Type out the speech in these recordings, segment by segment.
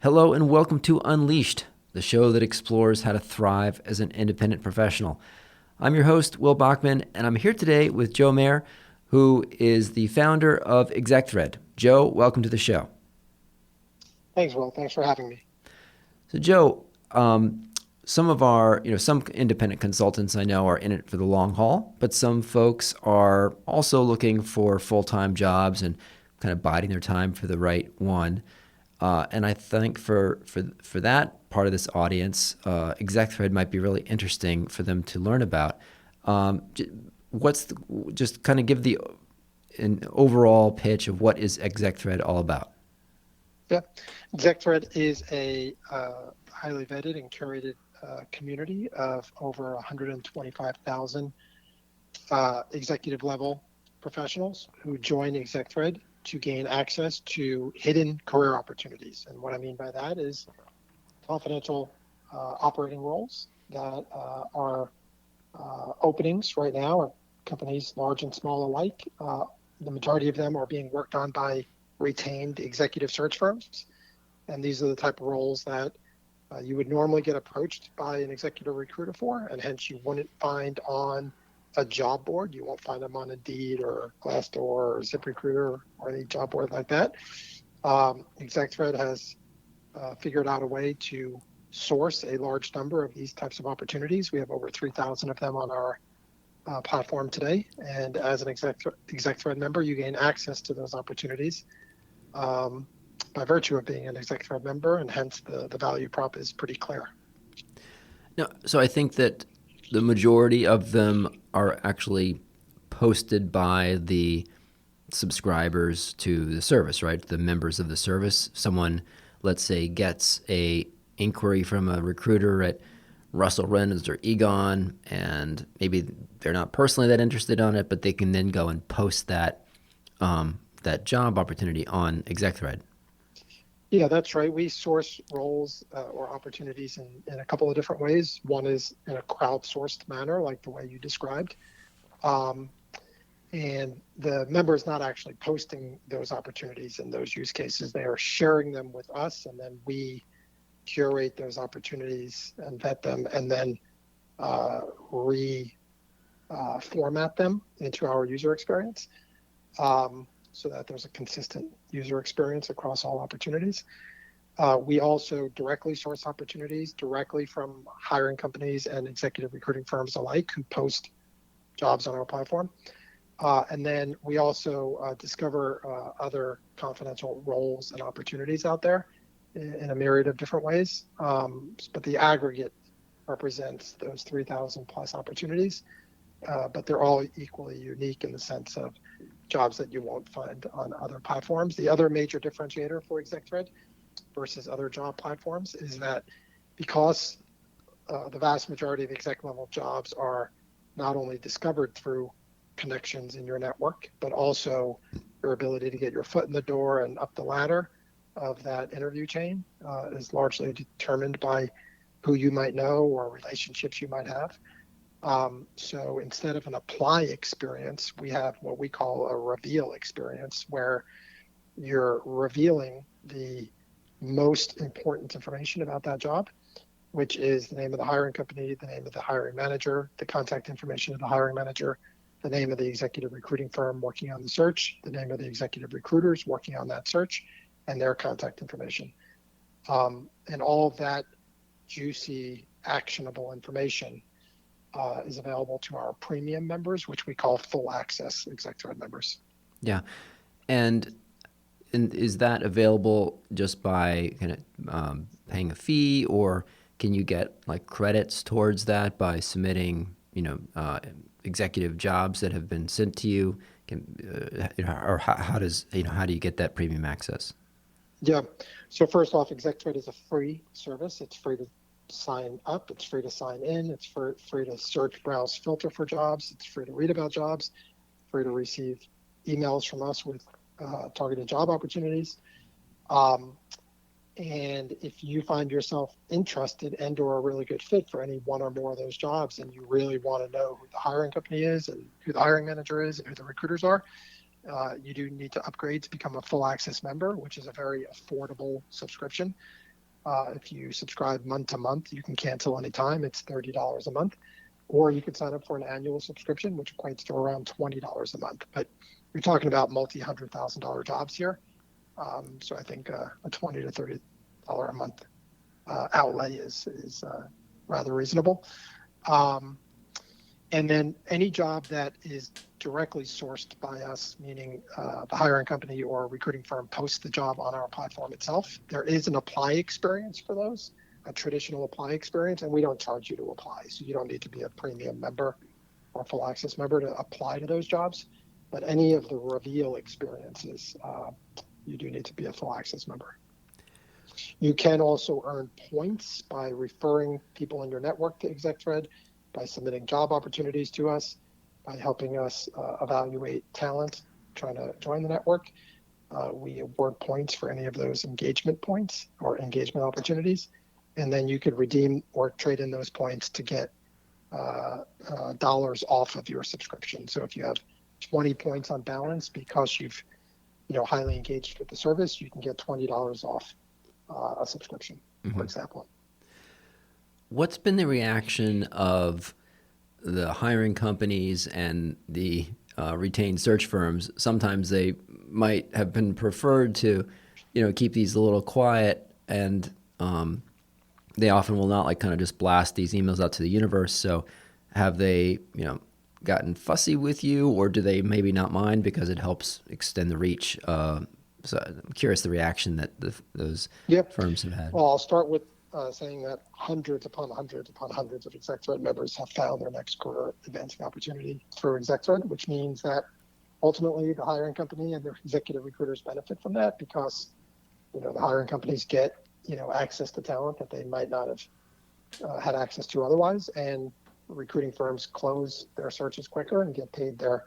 Hello and welcome to Unleashed, the show that explores how to thrive as an independent professional. I'm your host, Will Bachman, and I'm here today with Joe Meyer, who is the founder of ExecThread. Joe, welcome to the show. Thanks, Will. Thanks for having me. So, Joe, some independent consultants I know are in it for the long haul, but some folks are also looking for full-time jobs and kind of biding their time for the right one. And I think for that part of this audience, ExecThread might be really interesting for them to learn about. Just kind of give an overall pitch of what is ExecThread all about. Yeah, ExecThread is a highly vetted and curated community of over 125,000 executive level professionals who join ExecThread to gain access to hidden career opportunities. And what I mean by that is confidential operating roles that are openings right now at companies large and small alike. The majority of them are being worked on by retained executive search firms. And these are the type of roles that you would normally get approached by an executive recruiter for, and hence you wouldn't find on a job board. You won't find them on Indeed or Glassdoor or ZipRecruiter or any job board like that. ExecThread has figured out a way to source a large number of these types of opportunities. We have over 3,000 of them on our platform today. And as an ExecThread member, you gain access to those opportunities by virtue of being an ExecThread member, and hence the value prop is pretty clear. No, so I think that the majority of them are actually posted by the subscribers to the service, right? The members of the service. Someone, let's say, gets a inquiry from a recruiter at Russell Reynolds or Egon, and maybe they're not personally that interested on it, but they can then go and post that job opportunity on ExecThread. Yeah, that's right. We source roles or opportunities in a couple of different ways. One is in a crowdsourced manner, like the way you described. Um, and the member is not actually posting those opportunities in those use cases. They are sharing them with us, and then we curate those opportunities and vet them, and then reformat them into our user experience, so that there's a consistent user experience across all opportunities. We also directly source opportunities directly from hiring companies and executive recruiting firms alike who post jobs on our platform. And then we also discover other confidential roles and opportunities out there in a myriad of different ways. But the aggregate represents those 3,000 plus opportunities. But they're all equally unique in the sense of jobs that you won't find on other platforms. The other major differentiator for ExecThread versus other job platforms is that because the vast majority of exec level jobs are not only discovered through connections in your network, but also your ability to get your foot in the door and up the ladder of that interview chain is largely determined by who you might know or relationships you might have. So instead of an apply experience, we have what we call a reveal experience, where you're revealing the most important information about that job, which is the name of the hiring company, the name of the hiring manager, the contact information of the hiring manager, the name of the executive recruiting firm working on the search, the name of the executive recruiters working on that search, and their contact information. And all of that juicy, actionable information is available to our premium members, which we call full access ExecThread members. Yeah, and and is that available just by kind of paying a fee, or can you get like credits towards that by submitting, executive jobs that have been sent to you? Or how do you get that premium access? Yeah. So first off, ExecThread is a free service. It's free to sign up. It's free to sign in. It's free to search, browse, filter for jobs. It's free to read about jobs. Free to receive emails from us with targeted job opportunities. Um, and if you find yourself interested and or a really good fit for any one or more of those jobs, and you really want to know who the hiring company is and who the hiring manager is and who the recruiters are, you do need to upgrade to become a full access member, which is a very affordable subscription. If you subscribe month to month, you can cancel anytime. It's $30 a month. Or you could sign up for an annual subscription, which equates to around $20 a month. But you're talking about multi-$100,000 jobs here. So I think a $20 to $30 a month outlay is rather reasonable. And then any job that is directly sourced by us, meaning the hiring company or recruiting firm posts the job on our platform itself, there is an apply experience for those, a traditional apply experience, and we don't charge you to apply. So you don't need to be a premium member or full access member to apply to those jobs. But any of the reveal experiences, you do need to be a full access member. You can also earn points by referring people in your network to ExecThread, by submitting job opportunities to us, by helping us evaluate talent trying to join the network. We award points for any of those engagement points or engagement opportunities. And then you could redeem or trade in those points to get dollars off of your subscription. So if you have 20 points on balance because you've highly engaged with the service, you can get $20 off a subscription, for example. What's been the reaction of the hiring companies and the retained search firms? Sometimes they might have been preferred to, keep these a little quiet, and they often will not kind of just blast these emails out to the universe. So have they, gotten fussy with you, or do they maybe not mind because it helps extend the reach? So I'm curious the reaction that those firms have had. Well, I'll start with saying that hundreds upon hundreds upon hundreds of ExecThread members have found their next career advancing opportunity through ExecThread, which means that ultimately the hiring company and their executive recruiters benefit from that, because the hiring companies get access to talent that they might not have had access to otherwise, and recruiting firms close their searches quicker and get paid their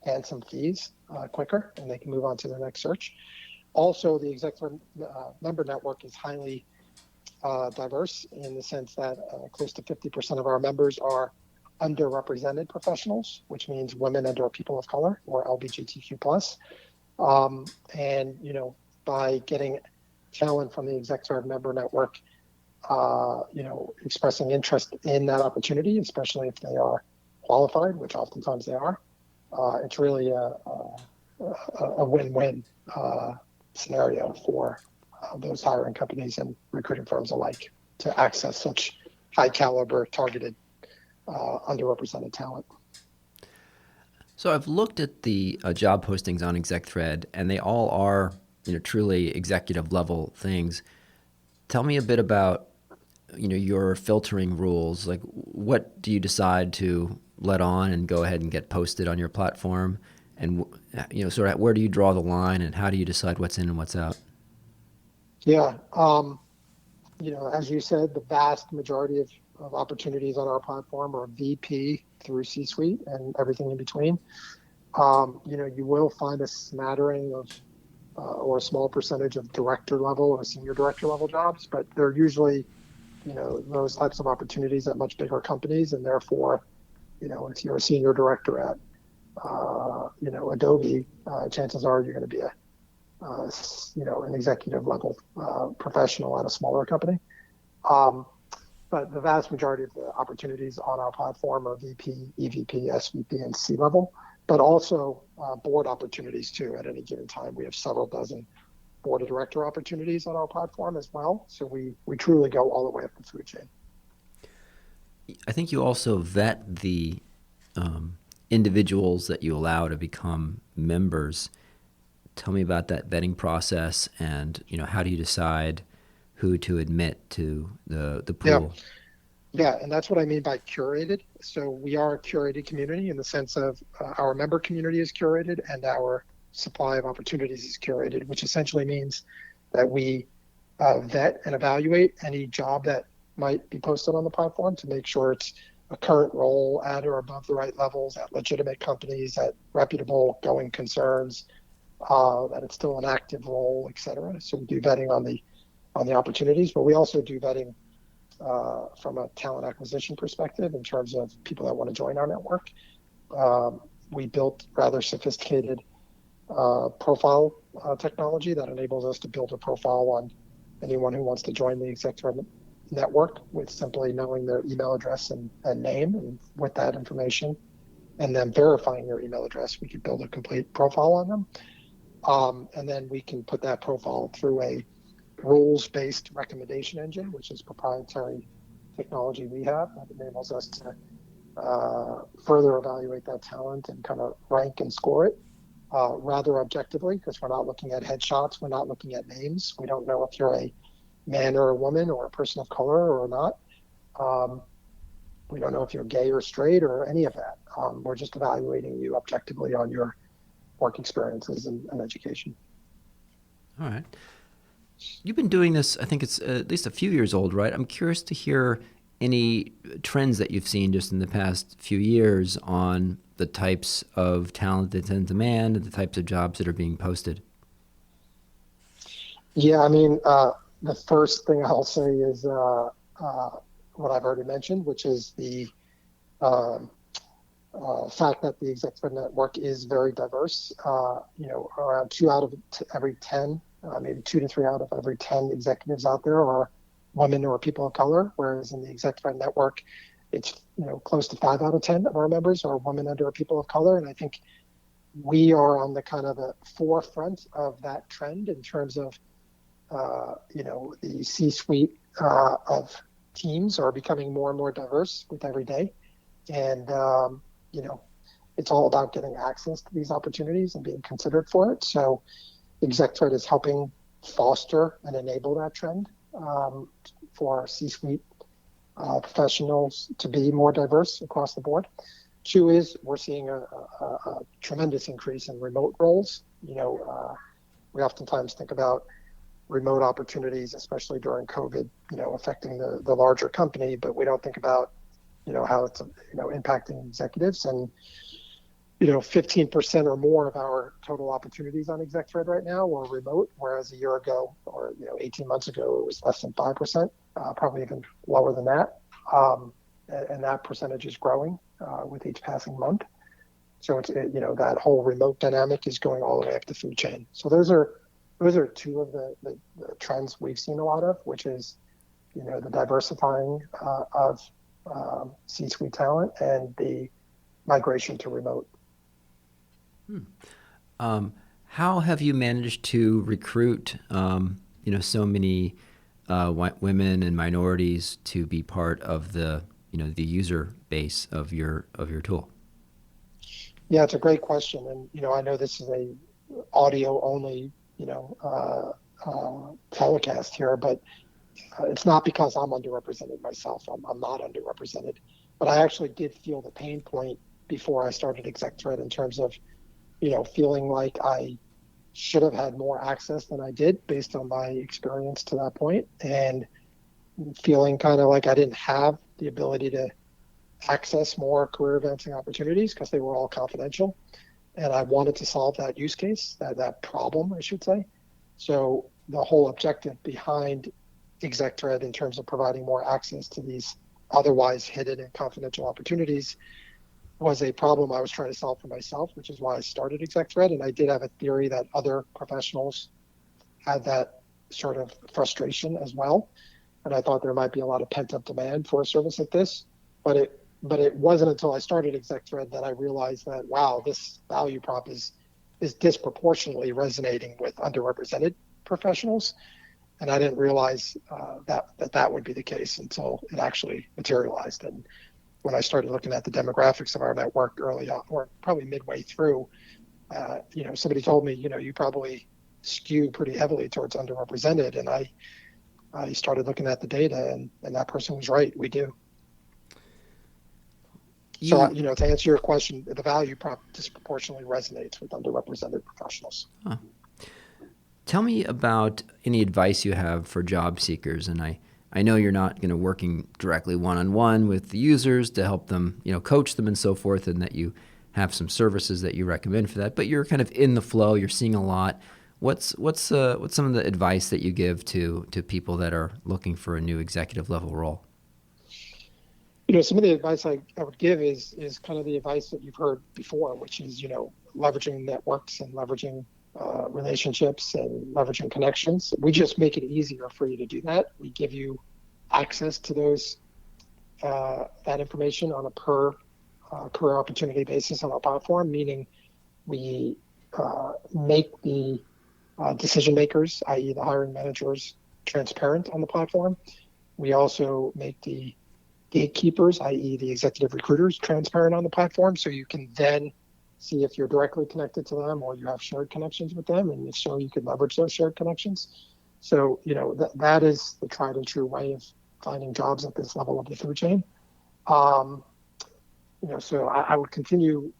handsome fees quicker, and they can move on to their next search. Also, the ExecThread member network is highly diverse in the sense that close to 50% of our members are underrepresented professionals, which means women and/or people of color, or LGBTQ+. And by getting talent from the ExecThread member network, expressing interest in that opportunity, especially if they are qualified, which oftentimes they are, it's really a win-win scenario for those hiring companies and recruiting firms alike to access such high caliber, targeted, underrepresented talent. So I've looked at the job postings on ExecThread, and they all are truly executive level things. Tell me a bit about your filtering rules. Like, what do you decide to let on and go ahead and get posted on your platform? And sort of where do you draw the line, and how do you decide what's in and what's out? Yeah, as you said, the vast majority of opportunities on our platform are VP through C-suite and everything in between. You will find a smattering of or a small percentage of director level or senior director level jobs, but they're usually those types of opportunities at much bigger companies, and therefore if you're a senior director at Adobe, chances are you're going to be an executive level professional at a smaller company. But the vast majority of the opportunities on our platform are VP, EVP, SVP, and C level, but also board opportunities too. At any given time, we have several dozen board of director opportunities on our platform as well. So we truly go all the way up the food chain. I think you also vet the individuals that you allow to become members. Tell me about that vetting process, and how do you decide who to admit to the pool? Yeah, and that's what I mean by curated. So we are a curated community in the sense of our member community is curated and our supply of opportunities is curated, which essentially means that we vet and evaluate any job that might be posted on the platform to make sure it's a current role at or above the right levels, at legitimate companies, at reputable going concerns, that it's still an active role, et cetera. So we do vetting on the opportunities, but we also do vetting from a talent acquisition perspective in terms of people that want to join our network. We built rather sophisticated profile technology that enables us to build a profile on anyone who wants to join the ExecThread network with simply knowing their email address and name, and with that information, and then verifying their email address, we could build a complete profile on them. And then we can put that profile through a rules-based recommendation engine, which is proprietary technology we have that enables us to further evaluate that talent and kind of rank and score it rather objectively, because we're not looking at headshots, we're not looking at names. We don't know if you're a man or a woman or a person of color or not. We don't know if you're gay or straight or any of that. We're just evaluating you objectively on your work experiences and education. All right. You've been doing this, I think it's at least a few years old, right? I'm curious to hear any trends that you've seen just in the past few years on the types of talent that's in demand and the types of jobs that are being posted. Yeah, I mean, the first thing I'll say is what I've already mentioned, which is the fact that the ExecThread network is very diverse. Around 2 out of every 10, maybe 2 to 3 out of every 10 executives out there are women or people of color, whereas in the ExecThread network, it's close to 5 out of 10 of our members are women and or people of color. And I think we are on the kind of the forefront of that trend in terms of the C-suite of teams are becoming more and more diverse with every day. And it's all about getting access to these opportunities and being considered for it. So ExecThread is helping foster and enable that trend for our C-suite professionals to be more diverse across the board. 2 is we're seeing a tremendous increase in remote roles. We oftentimes think about remote opportunities, especially during COVID, affecting the larger company, but we don't think about how it's impacting executives. And 15% or more of our total opportunities on ExecThread right now were remote, whereas a year ago or 18 months ago it was less than 5%, probably even lower than that. And that percentage is growing with each passing month. So it's that whole remote dynamic is going all the way up the food chain. So those are 2 of the trends we've seen a lot of, which is the diversifying of C-suite talent and the migration to remote. How have you managed to recruit, so many white women and minorities to be part of the user base of your tool? Yeah, it's a great question, and I know this is a audio only telecast here, but it's not because I'm underrepresented myself. I'm not underrepresented, but I actually did feel the pain point before I started ExecThread in terms of feeling like I should have had more access than I did based on my experience to that point, and feeling kind of like I didn't have the ability to access more career advancing opportunities because they were all confidential. And I wanted to solve that use case, that problem, I should say. So the whole objective behind ExecThread in terms of providing more access to these otherwise hidden and confidential opportunities was a problem I was trying to solve for myself, which is why I started ExecThread. And I did have a theory that other professionals had that sort of frustration as well. And I thought there might be a lot of pent-up demand for a service like this. But it wasn't until I started ExecThread that I realized that, wow, this value prop is disproportionately resonating with underrepresented professionals. And I didn't realize that would be the case until it actually materialized. And when I started looking at the demographics of our network early on, or probably midway through, somebody told me, you probably skew pretty heavily towards underrepresented. And I started looking at the data, and that person was right. We do. So, to answer your question, the value prop disproportionately resonates with underrepresented professionals. Huh. Tell me about any advice you have for job seekers. And I know you're not working directly one-on-one with the users to help them, coach them and so forth, and that you have some services that you recommend for that. But you're kind of in the flow. You're seeing a lot. What's some of the advice that you give to people that are looking for a new executive level role? Some of the advice I would give is kind of the advice that you've heard before, which is, leveraging networks and leveraging relationships and leveraging connections. We just make it easier for you to do that. We give you access to those that information on a per career opportunity basis on our platform, meaning we make the decision makers, i.e., the hiring managers, transparent on the platform. We also make the gatekeepers, i.e., the executive recruiters, transparent on the platform, so you can then see if you're directly connected to them or you have shared connections with them, and if so, you can leverage those shared connections. So, that is the tried and true way of finding jobs at this level of the food chain. So I would continue,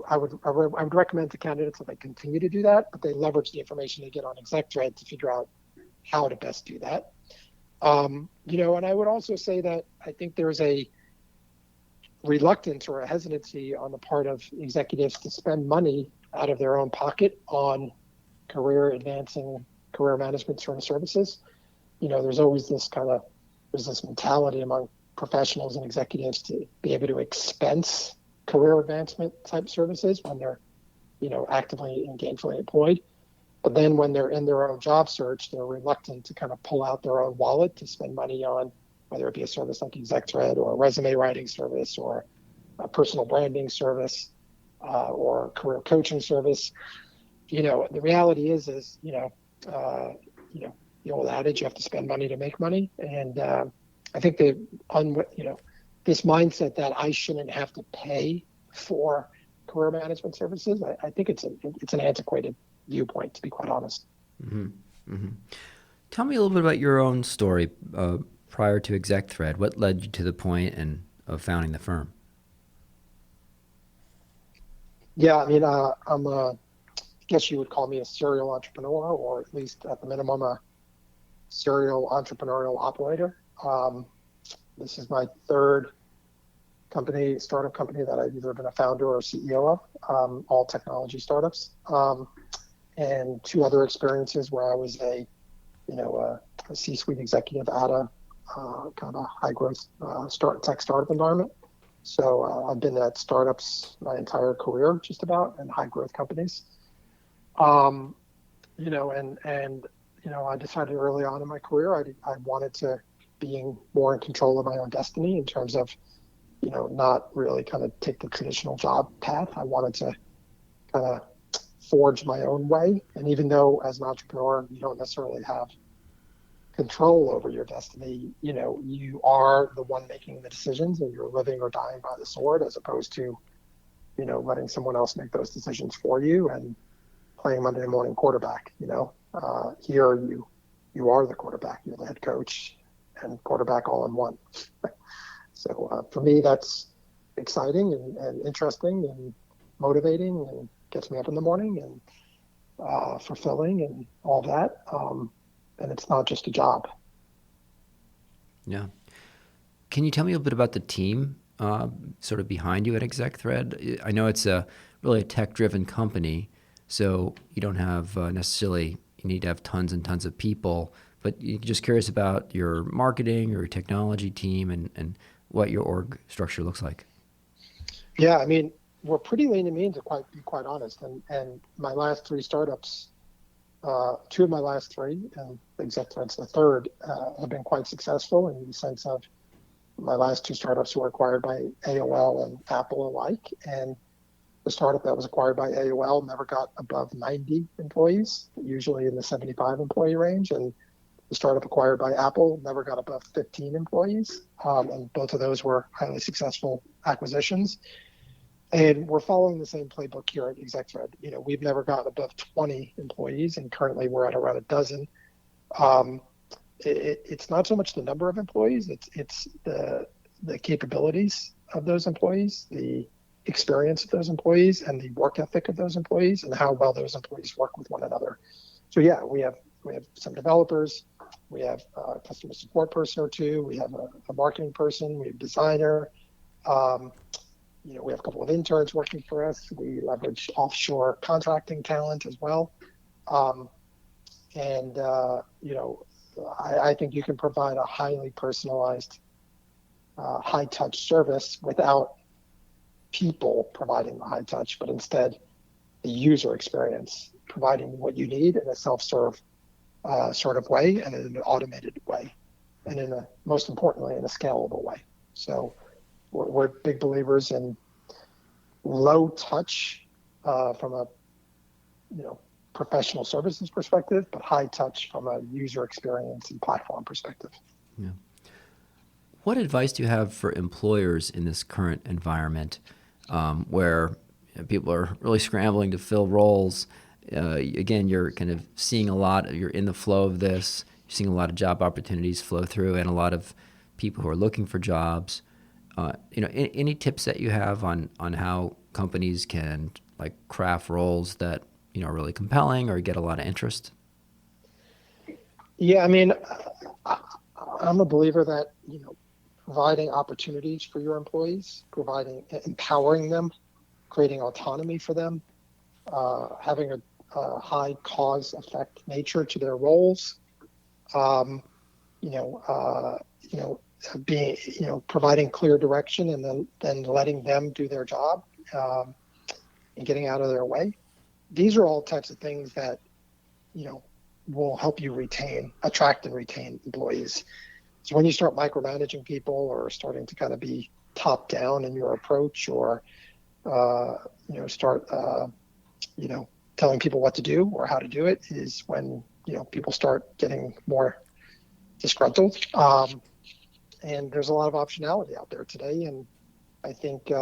I would recommend to candidates that they continue to do that, but they leverage the information they get on ExecThread to figure out how to best do that. And I would also say that I think there's a reluctance or a hesitancy on the part of executives to spend money out of their own pocket on career advancing, career management sort of services. There's always there's this mentality among professionals and executives to be able to expense career advancement type services when they're, actively and gainfully employed. But then when they're in their own job search, they're reluctant to kind of pull out their own wallet to spend money on, whether it be a service like ExecThread or a resume writing service or a personal branding service or a career coaching service. The reality is, the old adage, you have to spend money to make money. And I think this mindset that I shouldn't have to pay for career management services, I think it's an antiquated viewpoint, to be quite honest. Mm-hmm. Mm-hmm. Tell me a little bit about your own story prior to ExecThread. What led you to the point of founding the firm? Yeah, I guess you would call me a serial entrepreneur, or at least at the minimum, a serial entrepreneurial operator. This is my third startup company that I've either been a founder or CEO of, all technology startups. And two other experiences where I was a C-suite executive at a kind of a high growth tech startup environment. So I've been at startups my entire career, just about, and high growth companies. I decided early on in my career I wanted to being more in control of my own destiny in terms of, not really kind of take the traditional job path. I wanted to kind of forge my own way. And even though as an entrepreneur, you don't necessarily have control over your destiny, you are the one making the decisions and you're living or dying by the sword, as opposed to, letting someone else make those decisions for you and playing Monday morning quarterback. Here you are the quarterback, you're the head coach and quarterback all in one. So for me, that's exciting and interesting and motivating and gets me up in the morning and fulfilling and all that. And it's not just a job. Yeah. Can you tell me a little bit about the team sort of behind you at ExecThread? I know it's really a tech-driven company, so you don't have necessarily, you need to have tons and tons of people, but you're just curious about your marketing or your technology team and what your org structure looks like. Yeah, we're pretty lean and mean, to be quite honest. And my last three startups, two of my last three, and ExecThread's the third, have been quite successful in the sense of my last two startups were acquired by AOL and Apple alike. And the startup that was acquired by AOL never got above 90 employees, usually in the 75 employee range. And the startup acquired by Apple never got above 15 employees. And both of those were highly successful acquisitions. And we're following the same playbook here at ExecThread. We've never gotten above 20 employees, and currently we're at around a dozen. It's not so much the number of employees, it's the capabilities of those employees, the experience of those employees, and the work ethic of those employees, and how well those employees work with one another. So yeah, we have some developers, we have a customer support person or two, we have a marketing person, we have a designer. We have a couple of interns working for us. We leverage offshore contracting talent as well. I think you can provide a highly personalized, high-touch service without people providing the high touch, but instead the user experience providing what you need in a self-serve sort of way and in an automated way, and most importantly, in a scalable way. So we're big believers in low touch from a professional services perspective, but high touch from a user experience and platform perspective. Yeah. What advice do you have for employers in this current environment where people are really scrambling to fill roles? Again, you're kind of seeing a lot, you're in the flow of this, you're seeing a lot of job opportunities flow through and a lot of people who are looking for jobs. Any tips that you have on how companies can like craft roles that are really compelling or get a lot of interest? Yeah, I mean, I'm a believer that providing opportunities for your employees, empowering them, creating autonomy for them, having a high cause effect nature to their roles, being providing clear direction and then letting them do their job and getting out of their way. These are all types of things that will help you attract and retain employees. So when you start micromanaging people or starting to kind of be top down in your approach, or start telling people what to do or how to do it, is when people start getting more disgruntled. And there's a lot of optionality out there today, and I think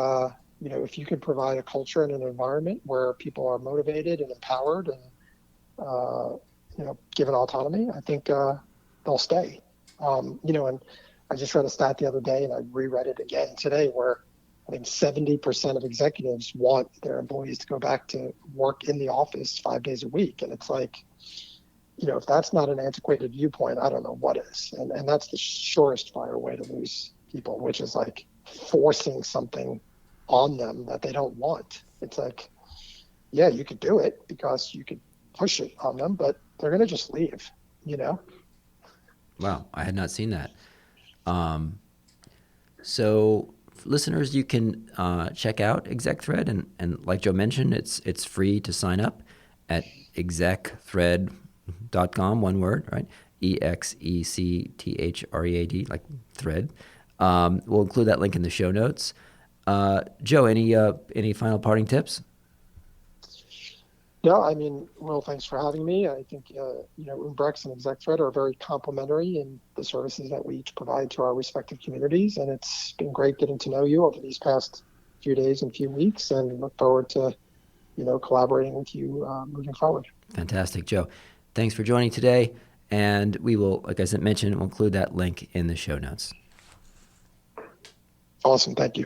if you can provide a culture and an environment where people are motivated and empowered and given autonomy, I think they'll stay. And I just read a stat the other day, and I reread it again today, where I think 70% of executives want their employees to go back to work in the office 5 days a week. And it's like, if that's not an antiquated viewpoint, I don't know what is. And that's the surest fire way to lose people, which is like forcing something on them that they don't want. It's like, yeah, you could do it because you could push it on them, but they're going to just leave, Wow, I had not seen that. So listeners, you can check out ExecThread, and like Joe mentioned, it's free to sign up at ExecThread.com, one word, right? ExecThread, like thread. We'll include that link in the show notes. Joe, any final parting tips? No, I mean, Will, thanks for having me. I think, Umbrex and ExecThread are very complementary in the services that we each provide to our respective communities. And it's been great getting to know you over these past few days and few weeks, and look forward to, collaborating with you moving forward. Fantastic, Joe. Thanks for joining today. And we will, like I said, we'll include that link in the show notes. Awesome. Thank you.